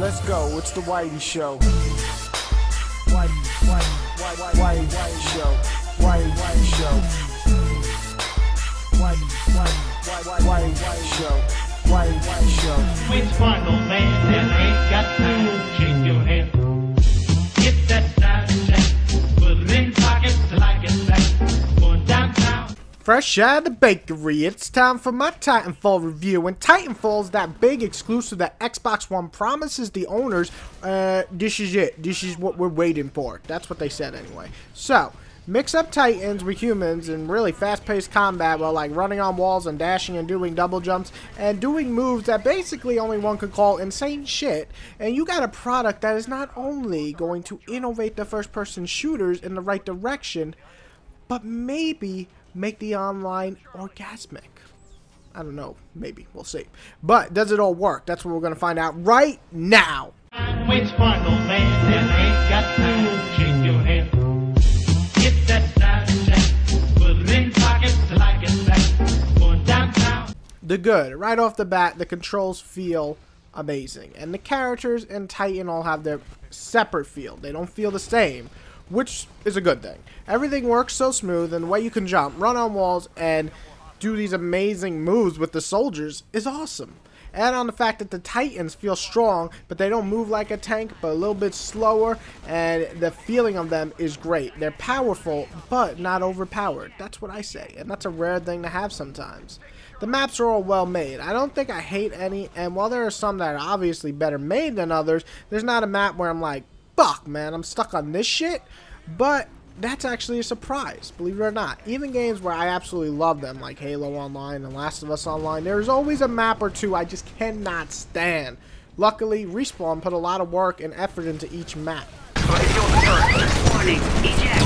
Let's go. It's the Whitey Show. Whitey Show. Whitey Show. Whitey Show. Whitey Show. Which one, old man, that ain't got time? Shake your head. Get that style check. Put it in pockets till I get back. Going downtown. Fresh out of the bakery, it's time for my Titanfall review. And Titanfall is that big exclusive that Xbox One promises the owners, this is it. This is what we're waiting for. That's what they said anyway. So, mix up Titans with humans in really fast-paced combat while like running on walls and dashing and doing double jumps and doing moves that basically only one could call insane shit. And you got a product that is not only going to innovate the first-person shooters in the right direction, but maybe make the online orgasmic. I don't know, maybe, we'll see. But does it all work? That's what we're going to find out right now. Which one, old man, that ain't got time? Shake your head. Get that style check. Put it in pockets till I get back. Going downtown. The good, right off the bat, the controls feel amazing. And the characters in Titan all have their separate feel. They don't feel the same, which is a good thing. Everything works so smooth, and the way you can jump, run on walls, and do these amazing moves with the soldiers is awesome. And on the fact that the Titans feel strong, but they don't move like a tank, but a little bit slower, and the feeling of them is great. They're powerful, but not overpowered. That's what I say, and that's a rare thing to have sometimes. The maps are all well made. I don't think I hate any, and while there are some that are obviously better made than others, there's not a map where I'm like, fuck man, I'm stuck on this shit. But that's actually a surprise, believe it or not. Even games where I absolutely love them, like Halo Online and Last of Us Online, there's always a map or two I just cannot stand. Luckily, Respawn put a lot of work and effort into each map. Warning, eject.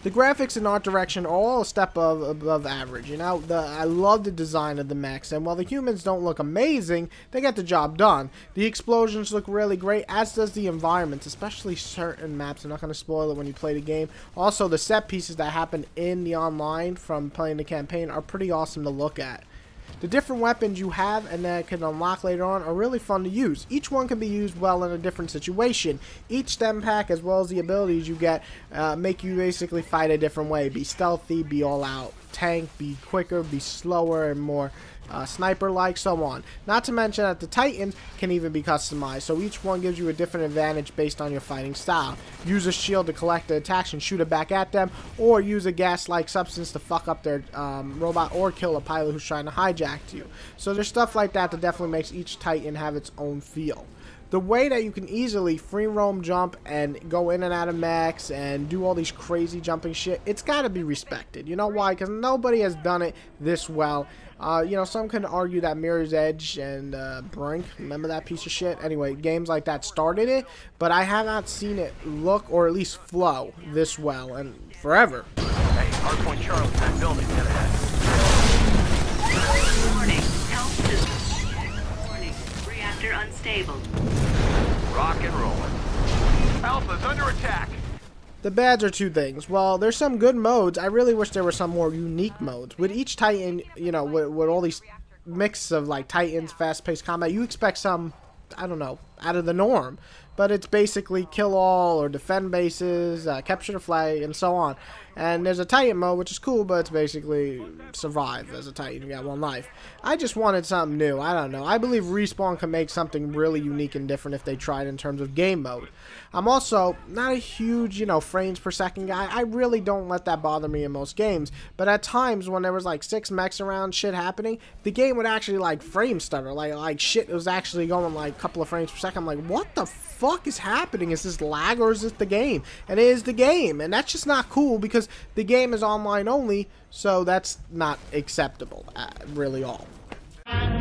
The graphics and art direction are all a step above average. You know, I love the design of the mechs, and while the humans don't look amazing, they get the job done. The explosions look really great, as does the environments, especially certain maps. I'm not going to spoil it when you play the game. Also, the set pieces that happen in the online from playing the campaign are pretty awesome to look at. The different weapons you have and that can unlock later on are really fun to use. Each one can be used well in a different situation. Each stem pack, as well as the abilities you get, make you basically fight a different way. Be stealthy, be all out, tank, be quicker, be slower, and more sniper-like, so on. Not to mention that the Titans can even be customized, so each one gives you a different advantage based on your fighting style. Use a shield to collect the attacks and shoot it back at them, or use a gas-like substance to fuck up their robot or kill a pilot who's trying to hijack you. So there's stuff like that that definitely makes each Titan have its own feel. The way that you can easily free roam jump and go in and out of mechs and do all these crazy jumping shit, it's got to be respected. You know why? Because nobody has done it this well. You know, some can argue that Mirror's Edge and Brink, remember that piece of shit? Anyway, games like that started it, but I have not seen it look or at least flow this well and forever. Hey, Hardpoint Charlie, that building, get ahead. Warning, health system. Warning, reactor unstable. Rock and rolling. Alpha's under attack. The bads are two things. Well, there's some good modes. I really wish there were some more unique modes. With each Titan, you know, with all these mix of like Titans, fast-paced combat, you expect some, I don't know, out of the norm. But it's basically kill all or defend bases, capture the flag, and so on. And there's a Titan mode, which is cool, but it's basically survive as a Titan. You got one life. I just wanted something new. I don't know. I believe Respawn can make something really unique and different if they tried in terms of game mode. I'm also not a huge, you know, frames per second guy. I really don't let that bother me in most games. But at times when there was like 6 mechs around, shit happening, the game would actually like frame stutter. Like shit was actually going like a couple of frames per second. I'm like, what the fuck is happening? Is this lag or is this the game? And it is the game, and that's just not cool because the game is online only, so that's not acceptable really all.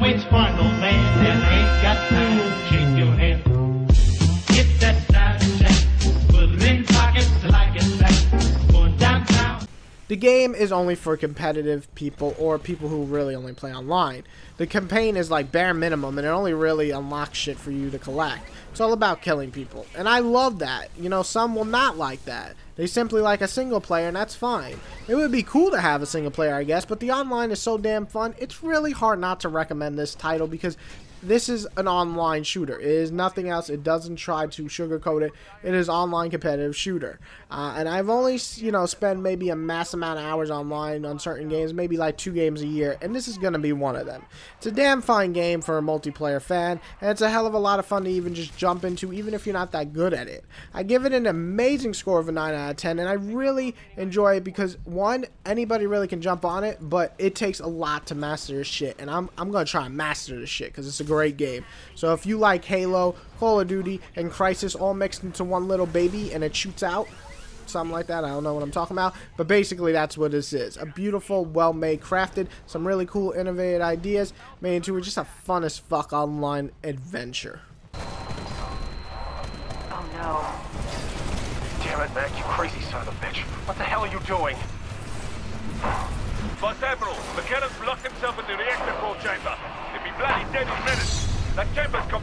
Which one, old man, that ain't got time? Shake your head. Get that style check. Put it in pockets till I get back. Going downtown. The The game is only for competitive people or people who really only play online. The campaign is like bare minimum, and it only really unlocks shit for you to collect. It's all about killing people, and I love that. You know, some will not like that. They simply like a single player, and that's fine. It would be cool to have a single player, I guess, but the online is so damn fun. It's really hard not to recommend this title because this is an online shooter. It is nothing else. It doesn't try to sugarcoat it. It is online competitive shooter. And I've only, you know, spent maybe a mass amount of hours online on certain games, maybe like 2 games a year, and this is going to be one of them. It's a damn fine game for a multiplayer fan, and it's a hell of a lot of fun to even just jump into, even if you're not that good at it. I give it an amazing score of a 9 out of 10, and I really enjoy it because, one, anybody really can jump on it, but it takes a lot to master this shit, and I'm going to try and master this shit because it's a great game. So if you like Halo, Call of Duty, and Crisis all mixed into one little baby and it shoots out, something like that, I don't know what I'm talking about, but basically that's what this is. A beautiful, well-made, crafted, some really cool, innovative ideas made into just a fun as fuck online adventure. Oh no. Damn it, Mac, you crazy son of a bitch. What the hell are you doing? Boss Admiral, McKennan's locked himself in the reactor core chamber. He'll be bloody dead in minutes. That chamber's